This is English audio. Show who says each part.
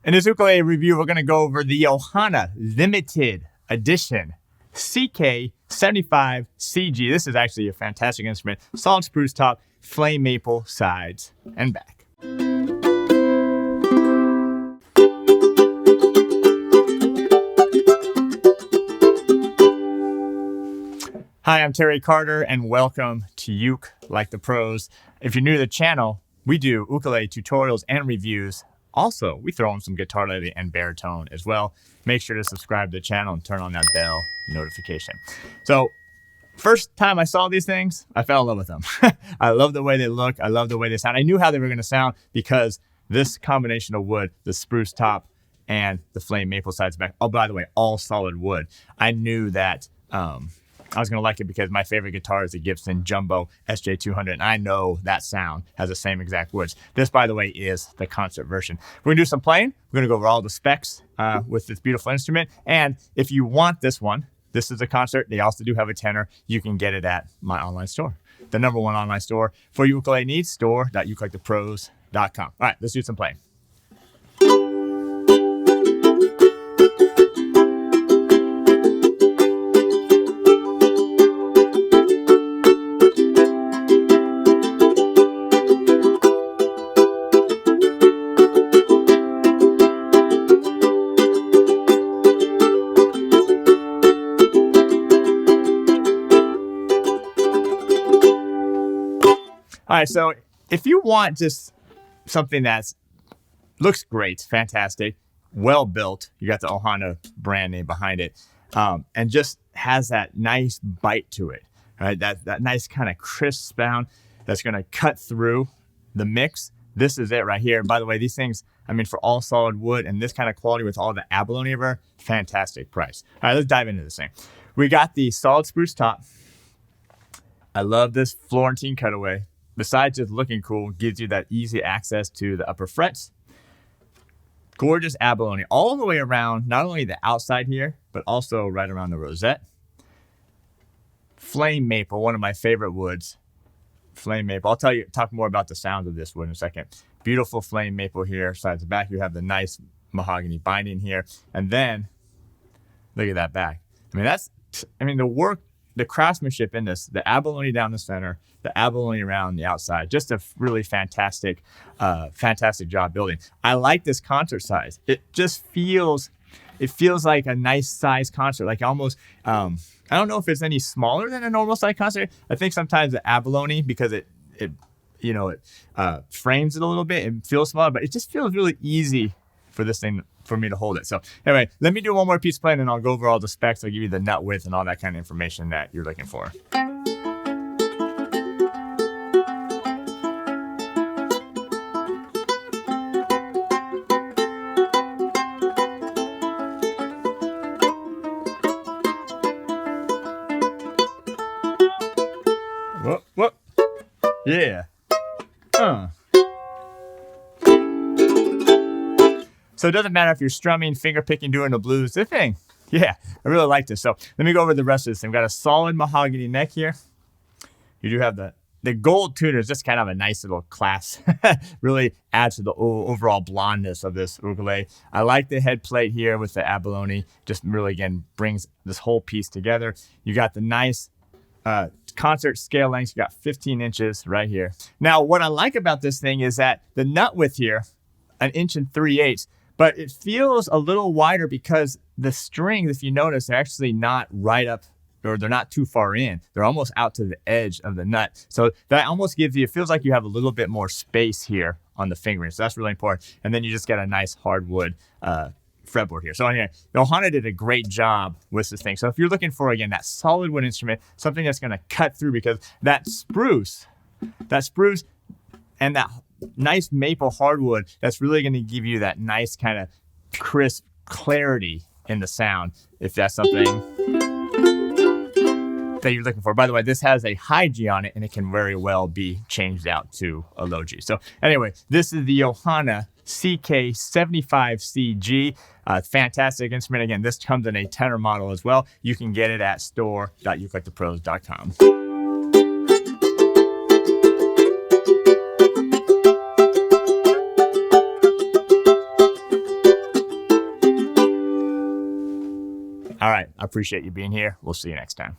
Speaker 1: In this ukulele review, we're going to go over the Ohana Limited Edition CK75 CG. This is actually a fantastic instrument. Solid spruce top, flame maple sides and back. Hi, I'm Terry Carter, and welcome to Uke Like the Pros. If you're new to the channel, we do ukulele tutorials and reviews. Also, we throw in some Guitarlele and Baritone as well. Make sure to subscribe to the channel and turn on that bell notification. So, first time I saw these things, I fell in love with them. I love the way they look. I love the way they sound. I knew how they were going to sound because this combination of wood, the spruce top and the flame maple sides back. Oh, by the way, all solid wood. I knew that I was going to like it because my favorite guitar is the Gibson Jumbo SJ200, and I know that sound has the same exact woods. This, by the way, is the concert version. We're going to do some playing. We're going to go over all the specs with this beautiful instrument, and if you want this one, this is a concert. They also do have a tenor. You can get it at my online store, the #1 online store for ukulele needs, store.ukelikethepros.com. All right, let's do some playing. All right, so if you want just something that looks great, fantastic, well built, you got the Ohana brand name behind it, and just has that nice bite to it, right? That nice kind of crisp sound that's going to cut through the mix. This is it right here. And by the way, these things, I mean, for all solid wood and this kind of quality with all the abalone over, fantastic price. All right, let's dive into this thing. We got the solid spruce top. I love this Florentine cutaway. Besides just looking cool, gives you that easy access to the upper frets. Gorgeous abalone all the way around, not only the outside here, but also right around the rosette. Flame maple, one of my favorite woods. Flame maple. I'll talk more about the sounds of this wood in a second. Beautiful flame maple here. Sides to back, you have the nice mahogany binding here. And then, look at that back. The work, the craftsmanship in this, the abalone down the center, the abalone around the outside, just a really fantastic job building. I like this concert size. It feels like a nice size concert, like almost, I don't know if it's any smaller than a normal size concert. I think sometimes the abalone, because it frames it a little bit, it feels smaller, but it just feels really easy for this thing, for me to hold it. So anyway, let me do one more piece of playing and I'll go over all the specs. I'll give you the nut width and all that kind of information that you're looking for. Whoop. Yeah. So it doesn't matter if you're strumming, finger picking, doing the blues. The thing, yeah, I really like this. So let me go over the rest of this thing. We've got a solid mahogany neck here. You do have the gold tuner is just kind of a nice little class. Really adds to the overall blondness of this ukulele. I like the head plate here with the abalone. Just really, again, brings this whole piece together. You got the nice concert scale length. You got 15 inches right here. Now, what I like about this thing is that the nut width here, 1 3/8 inches, but it feels a little wider because the strings, if you notice, they're actually not right up, or they're not too far in. They're almost out to the edge of the nut. So that almost gives you, it feels like you have a little bit more space here on the fingering. So that's really important. And then you just get a nice hardwood fretboard here. So anyway, Ohana did a great job with this thing. So if you're looking for, again, that solid wood instrument, something that's going to cut through, because that spruce and that nice maple hardwood, that's really going to give you that nice kind of crisp clarity in the sound, if that's something that you're looking for. By the way, this has a high G on it, and it can very well be changed out to a low G. So anyway, this is the Ohana CK75CG. Fantastic instrument. Again, this comes in a tenor model as well. You can get it at store.ukelikethepros.com. All right. I appreciate you being here. We'll see you next time.